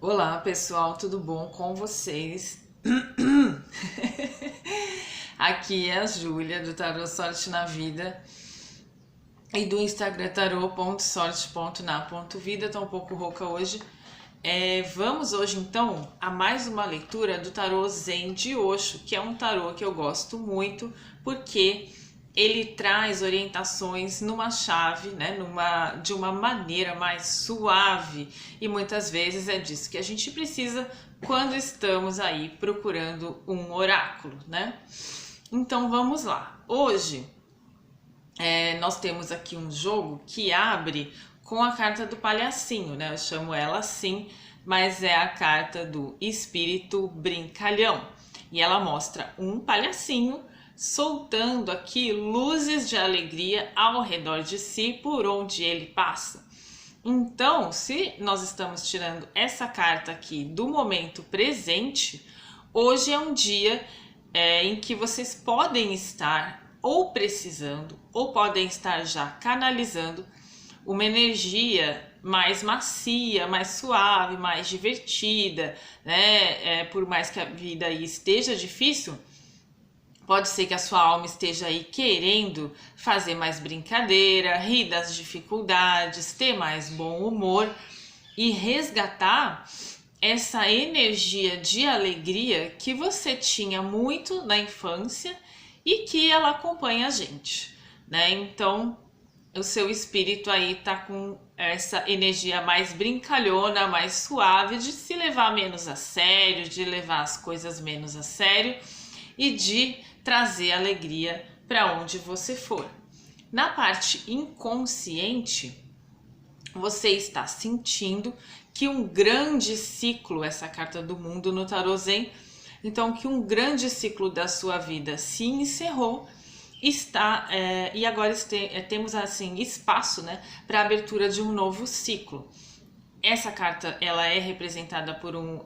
Olá pessoal, tudo bom com vocês? Aqui é a Júlia do Tarô Sorte na Vida e do Instagram tarô.sorte.na.vida. Tô um pouco rouca hoje. Vamos hoje então a mais uma leitura do tarô Zen de Osho, que é um tarô que eu gosto muito porque ele traz orientações numa chave, né, de uma maneira mais suave, e muitas vezes é disso que a gente precisa quando estamos aí procurando um oráculo, né? Então vamos lá. Hoje nós temos aqui um jogo que abre com a carta do palhacinho, né? Eu chamo ela assim, mas é a carta do espírito brincalhão. E ela mostra um palhacinho soltando aqui luzes de alegria ao redor de si por onde ele passa. Então, se nós estamos tirando essa carta aqui do momento presente, hoje é um dia em que vocês podem estar ou precisando, ou podem estar já canalizando uma energia mais macia, mais suave, mais divertida, né? Por mais que a vida aí esteja difícil, pode ser que a sua alma esteja aí querendo fazer mais brincadeira, rir das dificuldades, ter mais bom humor e resgatar essa energia de alegria que você tinha muito na infância e que ela acompanha a gente, né? Então, o seu espírito aí tá com essa energia mais brincalhona, mais suave, de se levar menos a sério, de levar as coisas menos a sério e de trazer alegria para onde você for. Na parte inconsciente, você está sentindo que um grande ciclo, essa carta do mundo no Tarô Zen, então que um grande ciclo da sua vida se encerrou, e agora temos assim espaço, né, para a abertura de um novo ciclo. Essa carta ela é representada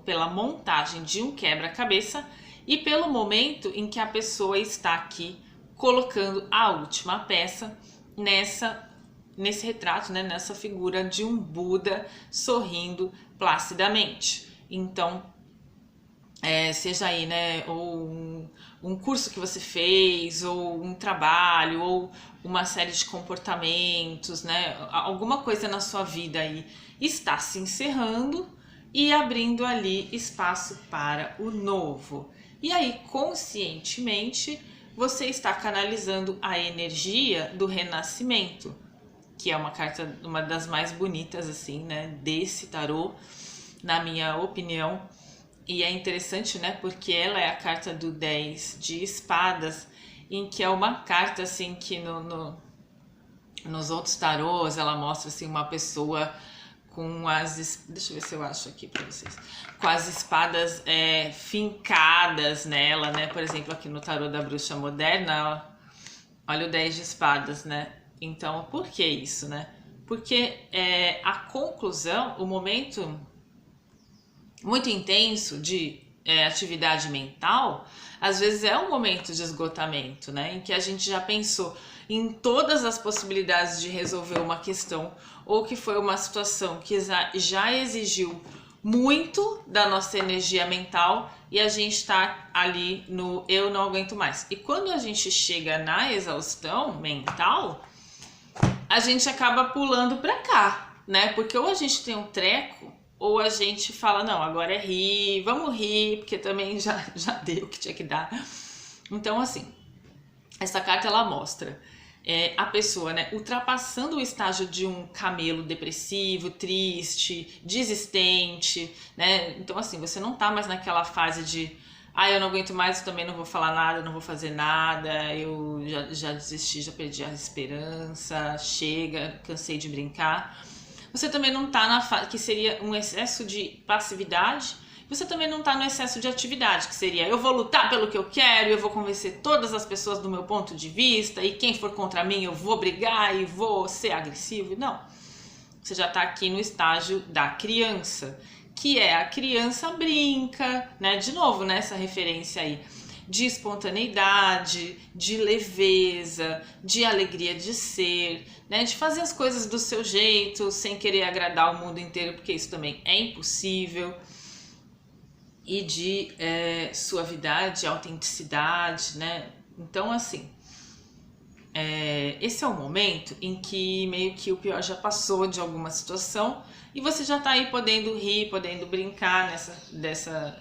pela montagem de um quebra-cabeça e pelo momento em que a pessoa está aqui colocando a última peça nesse retrato, né, nessa figura de um Buda sorrindo placidamente. Então, seja aí, né, ou um curso que você fez, ou um trabalho, ou uma série de comportamentos, né, alguma coisa na sua vida aí está se encerrando e abrindo ali espaço para o novo. E aí, conscientemente, você está canalizando a energia do renascimento, que é uma carta, uma das mais bonitas, assim, né, desse tarô, na minha opinião. E é interessante, né, porque ela é a carta do 10 de espadas, em que é uma carta, assim, que nos outros tarôs ela mostra, assim, uma pessoa com deixa eu ver se eu acho aqui pra vocês, com as espadas fincadas nela, né, por exemplo, aqui no tarô da bruxa moderna, olha o 10 de espadas, né. Então, por que isso, né? Porque a conclusão, o momento muito intenso de atividade mental, às vezes é um momento de esgotamento, né? Em que a gente já pensou em todas as possibilidades de resolver uma questão, ou que foi uma situação que já exigiu muito da nossa energia mental e a gente está ali no eu não aguento mais. E quando a gente chega na exaustão mental, a gente acaba pulando pra cá, né? Porque ou a gente tem um treco, ou a gente fala, não, agora é rir, vamos rir, porque também já deu o que tinha que dar. Então, assim, essa carta ela mostra a pessoa, né, ultrapassando o estágio de um camelo depressivo, triste, desistente, né? Então, assim, você não tá mais naquela fase de eu não aguento mais, eu também não vou falar nada, não vou fazer nada, eu já desisti, já perdi a esperança, chega, cansei de brincar. Você também não tá na fase que seria um excesso de passividade, você também não tá no excesso de atividade, que seria eu vou lutar pelo que eu quero, eu vou convencer todas as pessoas do meu ponto de vista, e quem for contra mim eu vou brigar e vou ser agressivo. Não, você já tá aqui no estágio da criança, que é a criança brinca, né? De novo, nessa referência aí de espontaneidade, de leveza, de alegria de ser, né? De fazer as coisas do seu jeito, sem querer agradar o mundo inteiro, porque isso também é impossível. E de suavidade, autenticidade, né? Então, assim, esse é o momento em que meio que o pior já passou de alguma situação e você já tá aí podendo rir, podendo brincar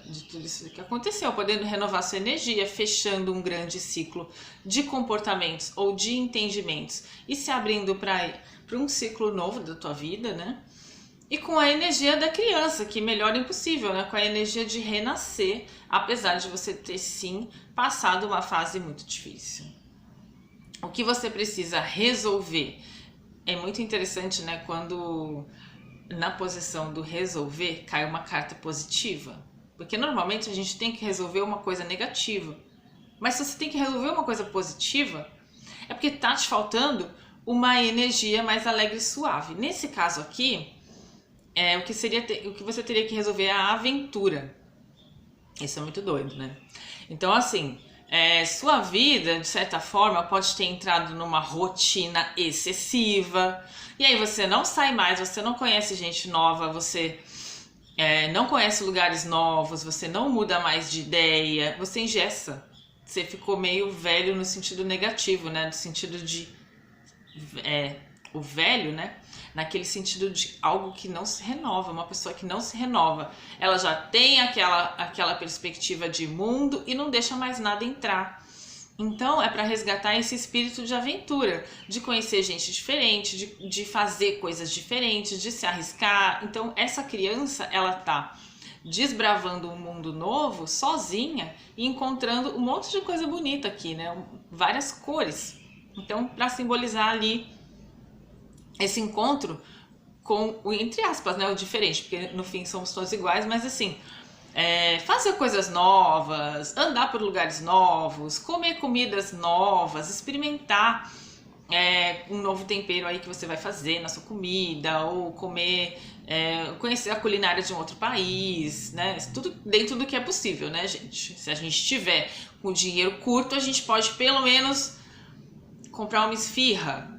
de tudo isso que aconteceu, podendo renovar sua energia, fechando um grande ciclo de comportamentos ou de entendimentos e se abrindo para um ciclo novo da tua vida, né? E com a energia da criança, que melhor é impossível, né? Com a energia de renascer, apesar de você ter sim passado uma fase muito difícil. O que você precisa resolver é muito interessante, né? Quando na posição do resolver cai uma carta positiva, porque normalmente a gente tem que resolver uma coisa negativa, mas se você tem que resolver uma coisa positiva, é porque tá te faltando uma energia mais alegre e suave. Nesse caso aqui, o que você teria que resolver é a aventura. Isso é muito doido, né? Então, assim, sua vida, de certa forma, pode ter entrado numa rotina excessiva. E aí você não sai mais, você não conhece gente nova, você não conhece lugares novos, você não muda mais de ideia, você engessa. Você ficou meio velho no sentido negativo, né? No sentido de... o velho, né? Naquele sentido de algo que não se renova, uma pessoa que não se renova. Ela já tem aquela perspectiva de mundo e não deixa mais nada entrar. Então é para resgatar esse espírito de aventura, de conhecer gente diferente, de fazer coisas diferentes, de se arriscar. Então essa criança, ela tá desbravando um mundo novo sozinha e encontrando um monte de coisa bonita aqui, né? Várias cores. Então, para simbolizar ali esse encontro com o, entre aspas, né, o diferente, porque no fim somos todos iguais, mas assim, fazer coisas novas, andar por lugares novos, comer comidas novas, experimentar um novo tempero aí que você vai fazer na sua comida, ou comer, conhecer a culinária de um outro país, né? Tudo dentro do que é possível, né, gente? Se a gente tiver com dinheiro curto, a gente pode pelo menos comprar uma esfirra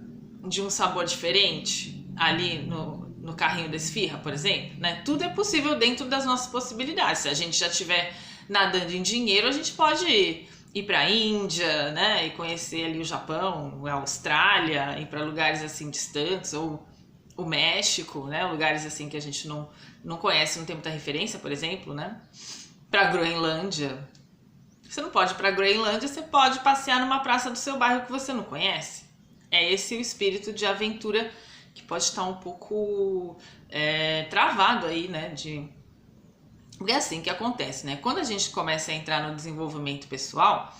de um sabor diferente ali no carrinho da esfirra, por exemplo, né? Tudo é possível dentro das nossas possibilidades. Se a gente já estiver nadando em dinheiro, a gente pode ir para a Índia, né? E conhecer ali o Japão, a Austrália, ir para lugares assim distantes, ou o México, né? Lugares assim que a gente não conhece, não tem muita referência, por exemplo, né? Para a Groenlândia. Você não pode ir para a Groenlândia, você pode passear numa praça do seu bairro que você não conhece. É esse o espírito de aventura que pode estar um pouco travado aí, né? Porque é assim que acontece, né? Quando a gente começa a entrar no desenvolvimento pessoal,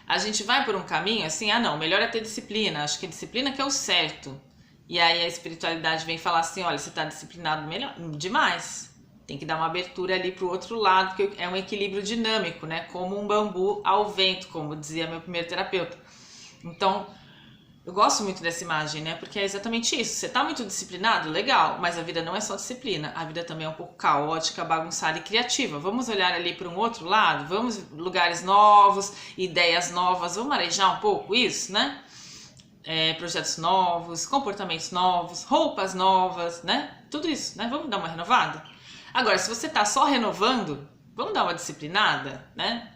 a gente vai por um caminho assim, não, melhor é ter disciplina, acho que a disciplina que é o certo. E aí a espiritualidade vem falar assim, olha, você está disciplinado demais. Tem que dar uma abertura ali para o outro lado, que é um equilíbrio dinâmico, né? Como um bambu ao vento, como dizia meu primeiro terapeuta. Então, eu gosto muito dessa imagem, né? Porque é exatamente isso. Você tá muito disciplinado? Legal. Mas a vida não é só disciplina. A vida também é um pouco caótica, bagunçada e criativa. Vamos olhar ali para um outro lado? Vamos lugares novos, ideias novas. Vamos arejar um pouco isso, né? Projetos novos, comportamentos novos, roupas novas, né? Tudo isso, né? Vamos dar uma renovada? Agora, se você tá só renovando, vamos dar uma disciplinada, né?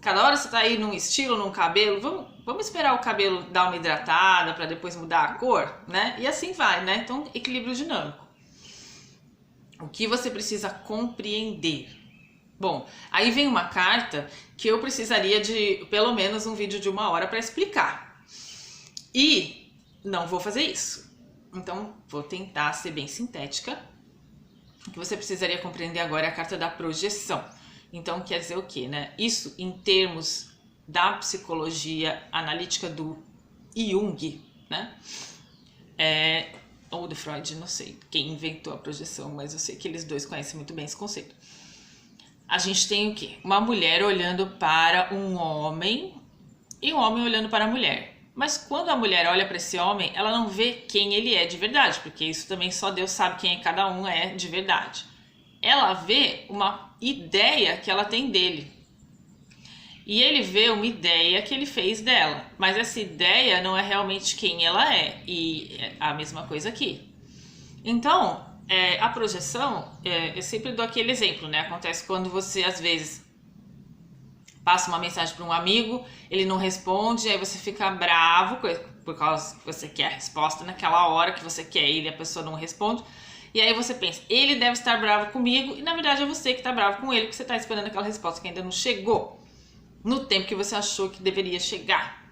Cada hora você tá aí num estilo, num cabelo, vamos esperar o cabelo dar uma hidratada para depois mudar a cor, né? E assim vai, né? Então, equilíbrio dinâmico. O que você precisa compreender? Bom, aí vem uma carta que eu precisaria de pelo menos um vídeo de 1 hora para explicar. E não vou fazer isso. Então, vou tentar ser bem sintética. O que você precisaria compreender agora é a carta da projeção. Então, quer dizer o quê, né? Isso em termos da psicologia analítica do Jung, né? Ou do Freud, não sei quem inventou a projeção, mas eu sei que eles dois conhecem muito bem esse conceito. A gente tem o quê? Uma mulher olhando para um homem e um homem olhando para a mulher. Mas quando a mulher olha para esse homem, ela não vê quem ele é de verdade, porque isso também só Deus sabe quem cada um é de verdade. Ela vê uma ideia que ela tem dele. E ele vê uma ideia que ele fez dela, mas essa ideia não é realmente quem ela é, e é a mesma coisa aqui. Então, a projeção, eu sempre dou aquele exemplo, né? Acontece quando você, às vezes, passa uma mensagem para um amigo, ele não responde, aí você fica bravo por causa que você quer a resposta naquela hora que você quer ele, a pessoa não responde. E aí você pensa, ele deve estar bravo comigo, e na verdade é você que está bravo com ele, porque você está esperando aquela resposta que ainda não chegou no tempo que você achou que deveria chegar.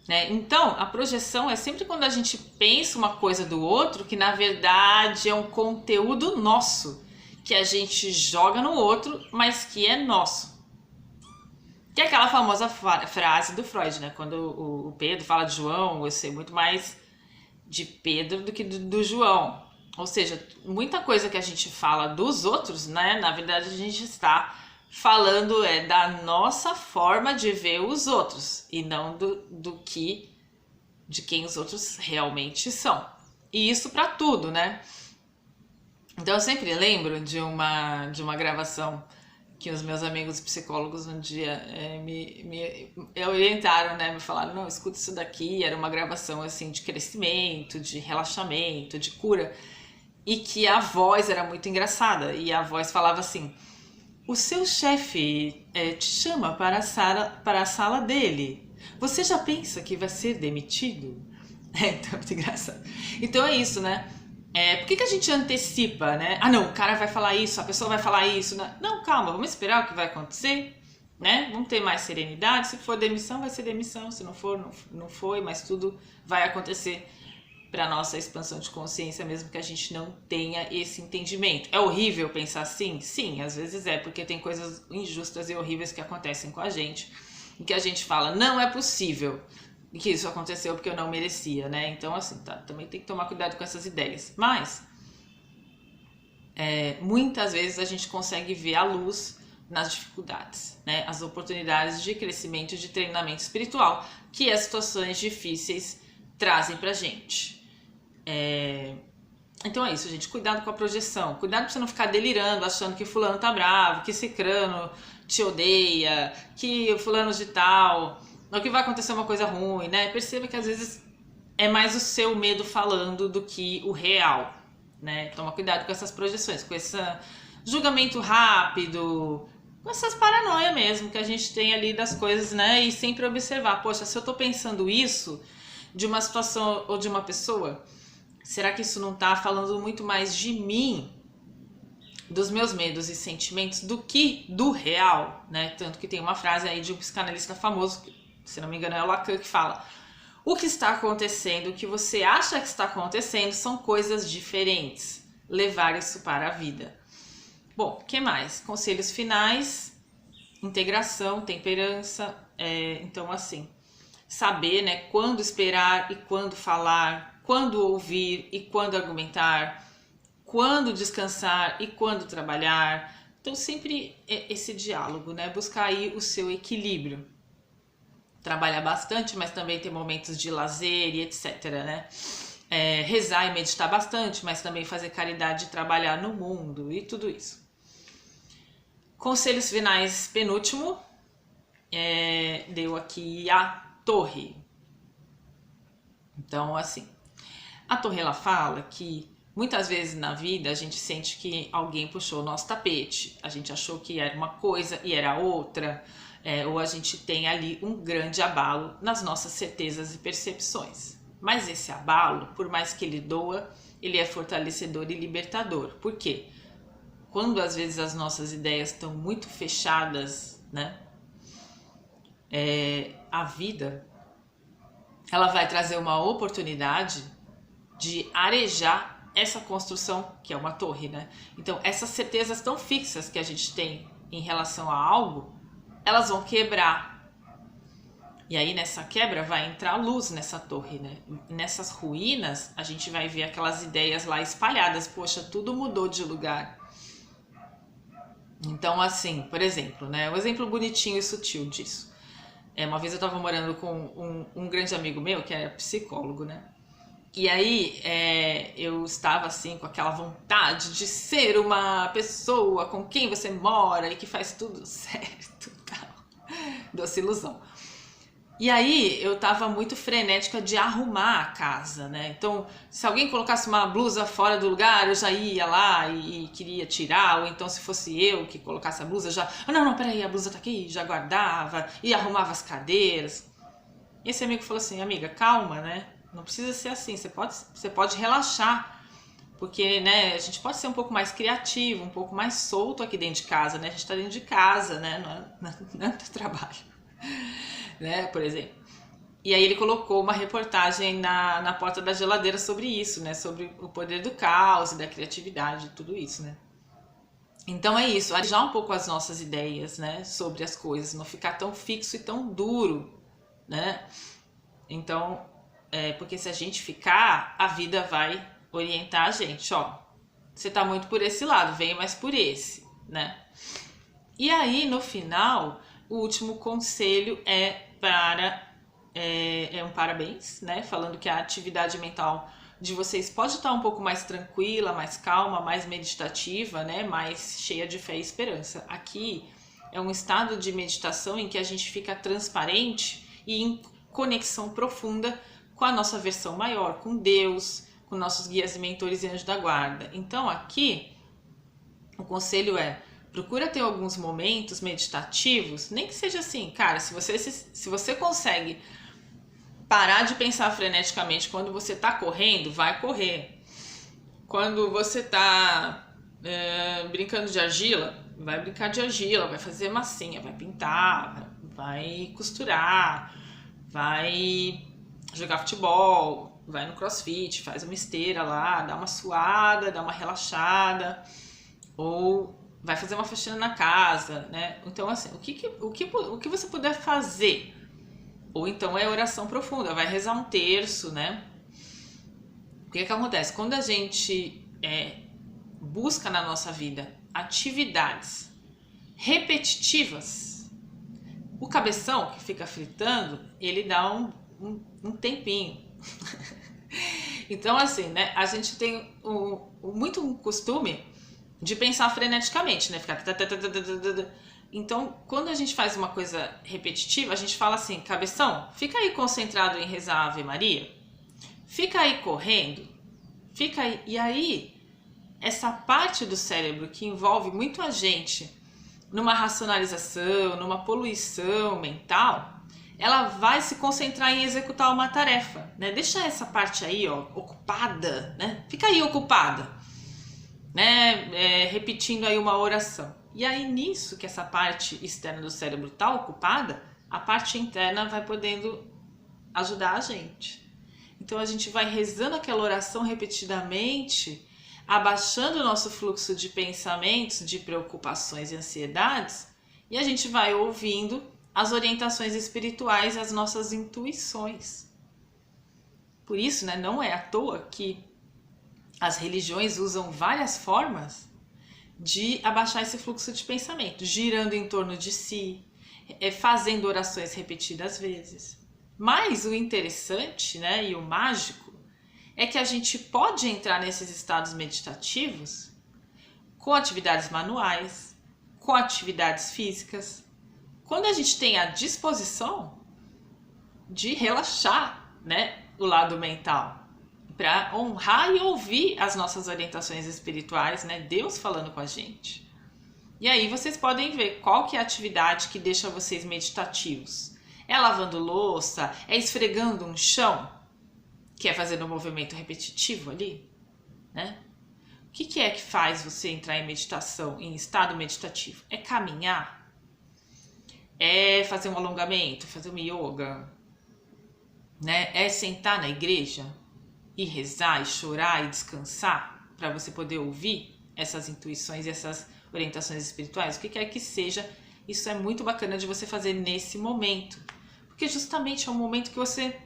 Né? Então, a projeção é sempre quando a gente pensa uma coisa do outro, que na verdade é um conteúdo nosso, que a gente joga no outro, mas que é nosso. Que é aquela famosa frase do Freud, né? Quando o Pedro fala de João, eu sei muito mais de Pedro do que do João. Ou seja, muita coisa que a gente fala dos outros, né? Na verdade, a gente está falando da nossa forma de ver os outros e não de quem os outros realmente são. E isso para tudo, né? Então eu sempre lembro de uma gravação que os meus amigos psicólogos um dia me orientaram, né? Me falaram, não, escuta isso daqui. Era uma gravação assim de crescimento, de relaxamento, de cura. E que a voz era muito engraçada. E a voz falava assim, o seu chefe te chama para a sala dele. Você já pensa que vai ser demitido? Então é muito engraçado. Então é isso, né? Por que a gente antecipa, né? Ah, não, o cara vai falar isso, a pessoa vai falar isso. Né? Não, calma, vamos esperar o que vai acontecer, né? Vamos ter mais serenidade. Se for demissão, vai ser demissão. Se não for, não foi, mas tudo vai acontecer para nossa expansão de consciência, mesmo que a gente não tenha esse entendimento. É horrível pensar assim? Sim, às vezes é, porque tem coisas injustas e horríveis que acontecem com a gente, e que a gente fala, não é possível que isso aconteceu porque eu não merecia, né? Então, assim, tá, também tem que tomar cuidado com essas ideias. Mas, muitas vezes a gente consegue ver a luz nas dificuldades, né? As oportunidades de crescimento e de treinamento espiritual que as situações difíceis trazem pra gente. Então é isso, gente. Cuidado com a projeção. Cuidado pra você não ficar delirando, achando que fulano tá bravo, que cicrano te odeia, que o fulano de tal, ou que vai acontecer uma coisa ruim, né? Perceba que às vezes é mais o seu medo falando do que o real, né? Toma cuidado com essas projeções, com esse julgamento rápido, com essas paranoia mesmo que a gente tem ali das coisas, né? E sempre observar, poxa, se eu tô pensando isso de uma situação ou de uma pessoa, será que isso não tá falando muito mais de mim, dos meus medos e sentimentos, do que do real, né? Tanto que tem uma frase aí de um psicanalista famoso, se não me engano é o Lacan, que fala: o que está acontecendo, o que você acha que está acontecendo são coisas diferentes. Levar isso para a vida. Bom, o que mais? Conselhos finais, integração, temperança, então assim, saber, né, quando esperar e quando falar, quando ouvir e quando argumentar, quando descansar e quando trabalhar. Então sempre esse diálogo, né, buscar aí o seu equilíbrio. Trabalhar bastante, mas também ter momentos de lazer e etc, né? Rezar e meditar bastante, mas também fazer caridade e trabalhar no mundo e tudo isso. Conselhos finais, penúltimo, deu aqui a torre. Então, assim, a torre ela fala que muitas vezes na vida a gente sente que alguém puxou o nosso tapete, a gente achou que era uma coisa e era outra, ou a gente tem ali um grande abalo nas nossas certezas e percepções. Mas esse abalo, por mais que ele doa, ele é fortalecedor e libertador. Por quê? Quando às vezes as nossas ideias estão muito fechadas, né? A vida, ela vai trazer uma oportunidade de arejar essa construção, que é uma torre, né? Então, essas certezas tão fixas que a gente tem em relação a algo, elas vão quebrar. E aí, nessa quebra, vai entrar luz nessa torre, né? Nessas ruínas, a gente vai ver aquelas ideias lá espalhadas. Poxa, tudo mudou de lugar. Então, assim, por exemplo, né? Um exemplo bonitinho e sutil disso. Uma vez eu estava morando com um grande amigo meu, que era psicólogo, né? E aí, eu estava assim, com aquela vontade de ser uma pessoa com quem você mora e que faz tudo certo e tal. Doce ilusão. E aí eu tava muito frenética de arrumar a casa, né? Então, se alguém colocasse uma blusa fora do lugar, eu já ia lá e queria tirar, ou então se fosse eu que colocasse a blusa, já... não, peraí, a blusa tá aqui, já guardava e arrumava as cadeiras. E esse amigo falou assim, amiga, calma, né? Não precisa ser assim, você pode relaxar, porque, né, a gente pode ser um pouco mais criativo, um pouco mais solto aqui dentro de casa, né? A gente tá dentro de casa, né? Não é do trabalho. Né, por exemplo. E aí ele colocou uma reportagem na porta da geladeira sobre isso, né? Sobre o poder do caos e da criatividade, tudo isso, né? Então é isso, já um pouco as nossas ideias, né? Sobre as coisas, não ficar tão fixo e tão duro, né? Então, porque se a gente ficar, a vida vai orientar a gente, ó. Você tá muito por esse lado, venha mais por esse, né? E aí, no final, o último conselho é um parabéns, né? Falando que a atividade mental de vocês pode estar um pouco mais tranquila, mais calma, mais meditativa, né? Mais cheia de fé e esperança. Aqui é um estado de meditação em que a gente fica transparente e em conexão profunda com a nossa versão maior, com Deus, com nossos guias e mentores e anjos da guarda. Então aqui o conselho é: procura ter alguns momentos meditativos, nem que seja assim, cara, se você consegue parar de pensar freneticamente quando você tá correndo, vai correr. Quando você tá brincando de argila, vai brincar de argila, vai fazer massinha, vai pintar, vai costurar, vai jogar futebol, vai no crossfit, faz uma esteira lá, dá uma suada, dá uma relaxada, ou vai fazer uma faxina na casa, né? Então, assim, o que você puder fazer. Ou então é oração profunda, vai rezar um terço, né? O que acontece? Quando a gente busca na nossa vida atividades repetitivas, o cabeção que fica fritando, ele dá um tempinho. Então, assim, né? A gente tem muito um costume de pensar freneticamente, né? Ficar... Então, quando a gente faz uma coisa repetitiva, a gente fala assim, cabeção, fica aí concentrado em rezar a Ave Maria, fica aí correndo, fica aí. E aí, essa parte do cérebro que envolve muito a gente numa racionalização, numa poluição mental, ela vai se concentrar em executar uma tarefa, né? Deixa essa parte aí, ó, ocupada, né? Fica aí ocupada, né? Repetindo aí uma oração. E aí nisso que essa parte externa do cérebro está ocupada, a parte interna vai podendo ajudar a gente. Então a gente vai rezando aquela oração repetidamente, abaixando o nosso fluxo de pensamentos, de preocupações e ansiedades, e a gente vai ouvindo as orientações espirituais e as nossas intuições. Por isso, né, não é à toa que as religiões usam várias formas de abaixar esse fluxo de pensamento, girando em torno de si, fazendo orações repetidas vezes. Mas o interessante, né, e o mágico é que a gente pode entrar nesses estados meditativos com atividades manuais, com atividades físicas, quando a gente tem a disposição de relaxar, né, o lado mental, para honrar e ouvir as nossas orientações espirituais, né? Deus falando com a gente. E aí vocês podem ver qual que é a atividade que deixa vocês meditativos. É lavando louça? É esfregando um chão? Que é fazendo um movimento repetitivo ali? Né? O que é que faz você entrar em meditação, em estado meditativo? É caminhar? É fazer um alongamento, fazer uma yoga? Né? É sentar na igreja? E rezar, e chorar, e descansar, para você poder ouvir essas intuições e essas orientações espirituais, o que quer que seja, isso é muito bacana de você fazer nesse momento, porque justamente é um momento que você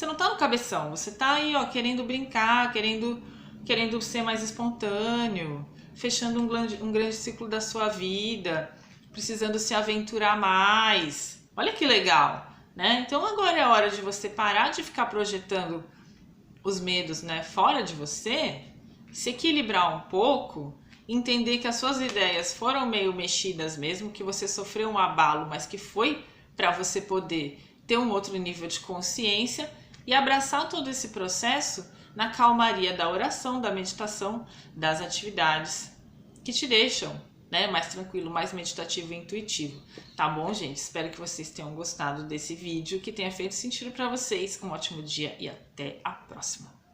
não tá no cabeção, você tá aí, ó, querendo brincar, querendo ser mais espontâneo, fechando um grande ciclo da sua vida, precisando se aventurar mais. Olha que legal, né? Então agora é a hora de você parar de ficar projetando os medos, né, fora de você, se equilibrar um pouco, entender que as suas ideias foram meio mexidas mesmo, que você sofreu um abalo, mas que foi para você poder ter um outro nível de consciência e abraçar todo esse processo na calmaria da oração, da meditação, das atividades que te deixam, né, mais tranquilo, mais meditativo e intuitivo. Tá bom, gente? Espero que vocês tenham gostado desse vídeo, que tenha feito sentido para vocês. Um ótimo dia e até a próxima!